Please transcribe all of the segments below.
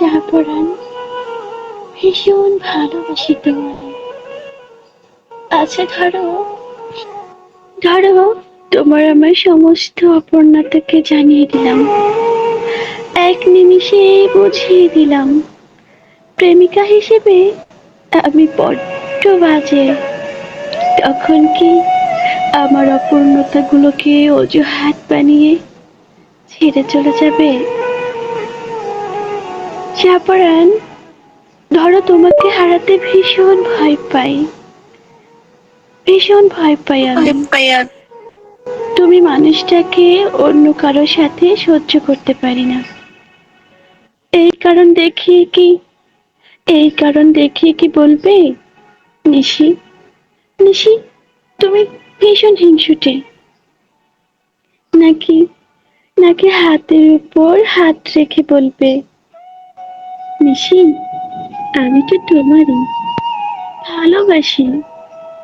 শাহপরাণ, ভীষণ ভালোবাসি তোমায়। আচ্ছা ধরো, ধরো তোমার আমার সমস্ত অপূর্ণতাকে জানিয়ে দিলাম, এক নিমিষে বুঝিয়ে দিলাম, প্রেমিকা হিসেবে আমি বড্ড বাজে। তখন কি আমার অপূর্ণতাগুলোকে অজুহাত বানিয়ে ছেড়ে চলে যাবে? শাহপরাণ, ধরো তোমাকে হারাতে ভীষণ ভয় পাই, ভীষণ ভয় পাই আমি। তুমি মানুষটাকে অন্য কারোর সাথে সহ্য করতে পারি না। এই কারণ দেখিয়ে কি এই কারণ দেখিয়ে কি বলবে, নিশি, নিশি তুমি ভীষণ হিংসুটে? নাকি নাকি হাতের উপর হাত রেখে বলবে, নিশি আমি তো তোমারই, ভালোবাসি,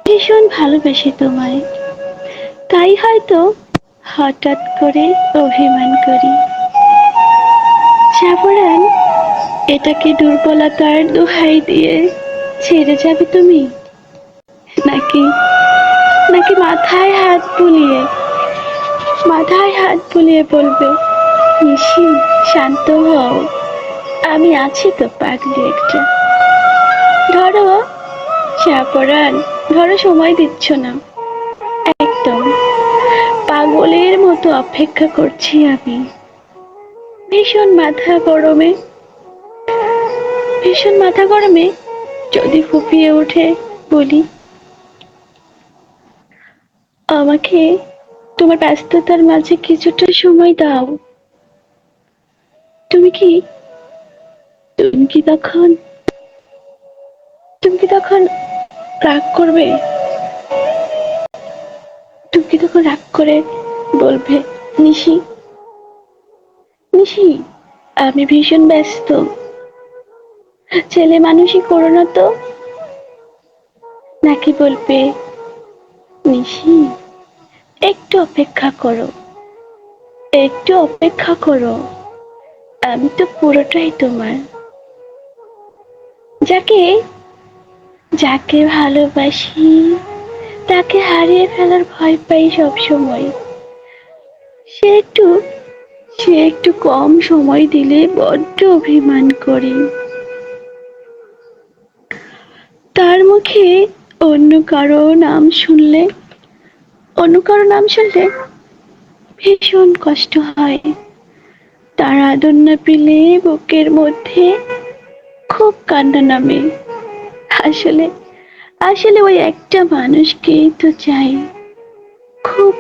ভীষণ ভালোবাসি তোমায়, তাই হয়তো হঠাৎ করে অভিমান করি। শাহপরাণ, এটাকে দুর্বলতার দোহাই দিয়ে ছেড়ে যাবে তুমি? নাকি নাকি মাথায় হাত বুলিয়ে বলবে, নিশি শান্ত হও, আমি আছি তো পাগলি একটা। ধরো শাহপরাণ, ধরো সময় দিচ্ছ না, একদম পাগলের মতো অপেক্ষা করছি আমি। ভীষণ মাথা গরমে ভীষণ মাথা গরমে যদি ফুপিয়ে ওঠে বলি, আমাকে তোমার ব্যস্ততার মাঝে কিছুটা সময় দাও। তুমি কি তুমি কি তখন তুমি কি তখন রাগ করবে? তুমি কি তখন রাগ করে বলবে, নিশি, নিশি আমি ভীষণ ব্যস্ত, ছেলে মানুষই করো না তো? নাকি বলবে, নিশি একটু অপেক্ষা করো, একটু অপেক্ষা করো, আমি তো পুরোটাই তোমার। যাকে যাকে ভালোবাসি তাকে হারিয়ে ফেলার ভয় পাই সব সময়। সে একটু সে একটু কম সময় দিলে বড্ড অভিমান করি। তার মুখে অন্য কারো নাম শুনলে অন্য কারো নাম শুনলে ভীষণ কষ্ট হয়। তার আদর না পেলে বুকের মধ্যে খুব কান্না নামে। আসলে আসলে ওই একটা মানুষকেই তো চাই, খুব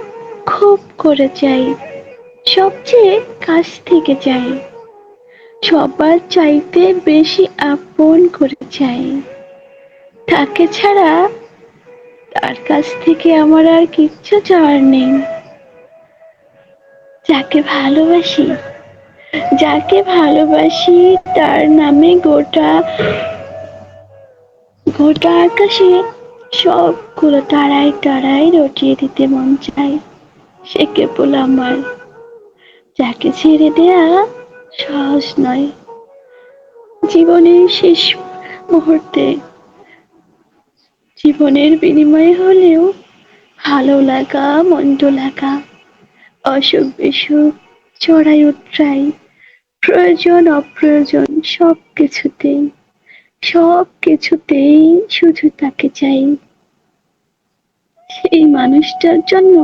খুব করে চাই, সবচেয়ে কাছ থেকে চাই, সবার চাইতে বেশি আপন করে চাই। তাকে ছাড়া তার কাছ থেকে আমার আর কিচ্ছু চাওয়ার নেই। যাকে ভালোবাসি যাকে ভালোবাসি তার নামে গোটা গোটা আকাশে সবগুলো তারায় তারায় রটিয়ে দিতে মন চায়। সে কেবল আমার, যাকে ছেড়ে দেয়া সহজ নয়। জীবনের শেষ মুহূর্তে, জীবনের বিনিময়ে হলেও ভালো লাগা মন্দ লাগা, অসুখ বিসুখ, চড়াই উতরাই, প্রয়োজন অপ্রয়োজন সব কিছুতেই শুধু তাকে চাই। সেই মানুষটার জন্য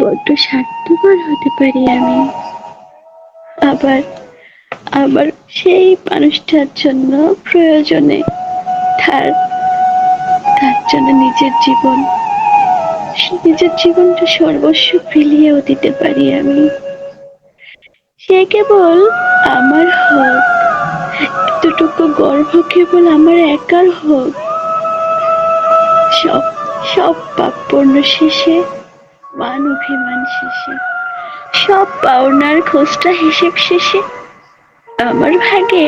বড্ড স্বার্থপর হতে পারি আমি। আবার আবার সেই মানুষটার জন্য প্রয়োজনে তার তার জন্য নিজের জীবনটা সর্বস্ব বিলিয়েও দিতে পারি আমি। সে কেবল আমার হোক, এতটুকু গর্ব কেবল আমার একার হোক। সব সব পাপ পূর্ণ শেষে, মান অভিমান শেষে, সব পাওনার খোঁজটা হিসেব শেষে আমার ভাগে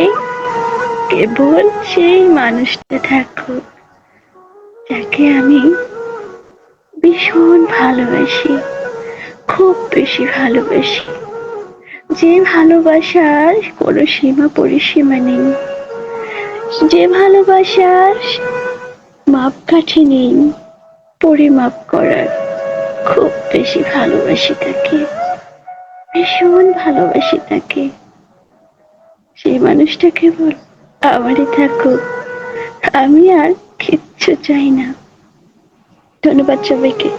কেবল সেই মানুষটা থাকুক, যাকে আমি ভীষণ ভালোবাসি, খুব বেশি ভালোবাসি, যে ভালোবাসার কোনো সীমা পরিসীমা নেই, যে ভালোবাসার মাপকাঠি নেই পরিমাপ করার, খুব বেশি ভালোবাসি তাকে, ভীষণ ভালোবাসি তাকে। সেই মানুষটা কেবল আমারই থাকুক, আমি আর কিচ্ছু চাই না। ধন্যবাদ সবাইকে।